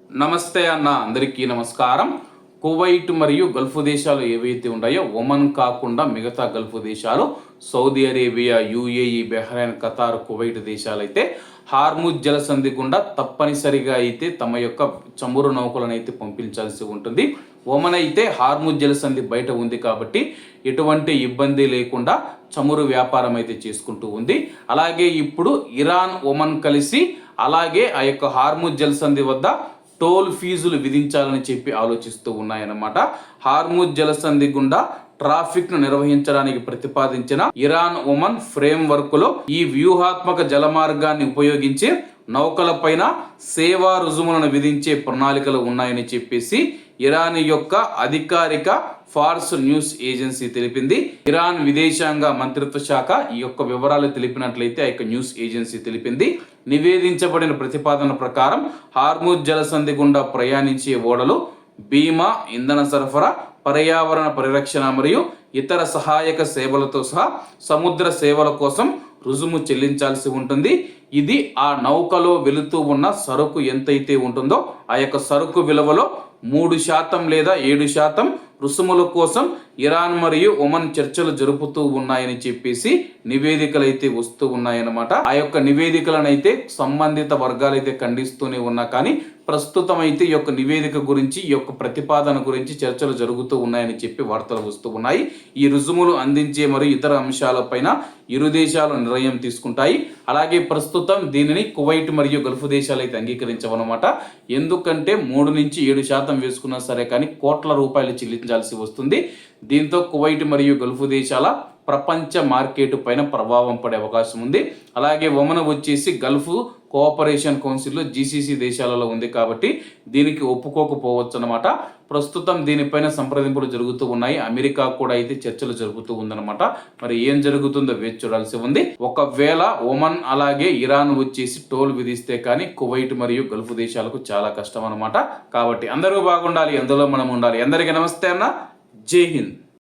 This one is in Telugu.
నమస్తే అన్న, అందరికీ నమస్కారం. కువైట్ మరియు గల్ఫ్ దేశాలు ఏవైతే ఉన్నాయో, ఒమన్ కాకుండా మిగతా గల్ఫ్ దేశాలు Saudi Arabia, UAE, Bahrain, Qatar, Kuwait దేశాలు అయితే హార్ముజ్ జలసంధి గుండా తప్పనిసరిగా అయితే తమ యొక్క చమురు నౌకలను అయితే పంపించాల్సి ఉంటుంది. ఒమన్ అయితే హార్ముజ్ జలసంధి బయట ఉంది కాబట్టి ఎటువంటి ఇబ్బంది లేకుండా చమురు వ్యాపారం అయితే చేసుకుంటూ ఉంది. అలాగే ఇప్పుడు ఇరాన్, ఒమన్ కలిసి అలాగే ఆ యొక్క హార్ముజ్ జలసంధి వద్ద టోల్ ఫీజులు విధించాలని చెప్పి ఆలోచిస్తూ ఉన్నాయన్నమాట. హార్ముజ్ జలసంధి గుండా ట్రాఫిక్ ను నిర్వహించడానికి ప్రతిపాదించిన ఇరాన్ ఒమన్ ఫ్రేమ్ వర్క్ లో ఈ వ్యూహాత్మక జలమార్గాన్ని ఉపయోగించి నౌకలపైన సేవా రుజుములను విధించే ప్రణాళికలు ఉన్నాయని చెప్పేసి ఇరాన్ యొక్క అధికారిక ఫార్స్ న్యూస్ ఏజెన్సీ తెలిపింది. ఇరాన్ విదేశాంగ మంత్రిత్వ శాఖ ఈ యొక్క వివరాలు తెలిపినట్లయితే ఆ యొక్క న్యూస్ ఏజెన్సీ తెలిపింది. నివేదించబడిన ప్రతిపాదన ప్రకారం హార్ముజ్ జలసంధి గుండా ప్రయాణించే ఓడలు బీమా, ఇంధన సరఫరా, పర్యావరణ పరిరక్షణ మరియు ఇతర సహాయక సేవలతో సహా సముద్ర సేవల కోసం రుజుము చెల్లించాల్సి ఉంటుంది. ఇది ఆ నౌకలో వెళుతూ ఉన్న సరుకు ఎంతైతే ఉంటుందో ఆ యొక్క సరుకు విలువలో 3% లేదా 7% రుసుముల కోసం ఇరాన్ మరియు ఒమన్ చర్చలు జరుపుతూ ఉన్నాయని చెప్పేసి నివేదికలు అయితే వస్తూ ఉన్నాయన్నమాట. ఆ యొక్క నివేదికలను అయితే సంబంధిత వర్గాలైతే ఖండిస్తూనే ఉన్నా కానీ ప్రస్తుతం అయితే ఈ యొక్క నివేదిక గురించి, ఈ యొక్క ప్రతిపాదన గురించి చర్చలు జరుగుతూ ఉన్నాయని చెప్పి వార్తలు వస్తూ ఉన్నాయి. ఈ రుజుములు అందించే మరియు ఇతర అంశాలపైన ఇరు దేశాలు నిర్ణయం తీసుకుంటాయి. అలాగే ప్రస్తుతం దీనిని కువైట్ మరియు గల్ఫ్ దేశాలు అయితే అంగీకరించవన్నమాట. ఎందుకంటే 3 నుంచి 7% వేసుకున్నా సరే కానీ కోట్ల రూపాయలు చెల్లించాల్సి వస్తుంది. దీంతో కువైట్ మరియు గల్ఫ్ దేశాల ప్రపంచ మార్కెట్ పైన ప్రభావం పడే అవకాశం ఉంది. అలాగే ఒమన్ వచ్చేసి గల్ఫ్ కోఆపరేషన్ కౌన్సిల్లో జీసీసీ దేశాలలో ఉంది కాబట్టి దీనికి ఒప్పుకోకపోవచ్చు అన్నమాట. ప్రస్తుతం దీనిపైన సంప్రదింపులు జరుగుతూ ఉన్నాయి. అమెరికా కూడా అయితే చర్చలు జరుగుతూ ఉందన్నమాట. మరి ఏం జరుగుతుందో వేచి చూడాల్సి ఉంది. ఒకవేళ ఒమన్ అలాగే ఇరాన్ వచ్చేసి టోల్ విధిస్తే కానీ కువైట్ మరియు గల్ఫ్ దేశాలకు చాలా కష్టం అన్నమాట. కాబట్టి అందరూ బాగుండాలి, అందులో మనం ఉండాలి. అందరికీ నమస్తే అన్న, జై హింద్.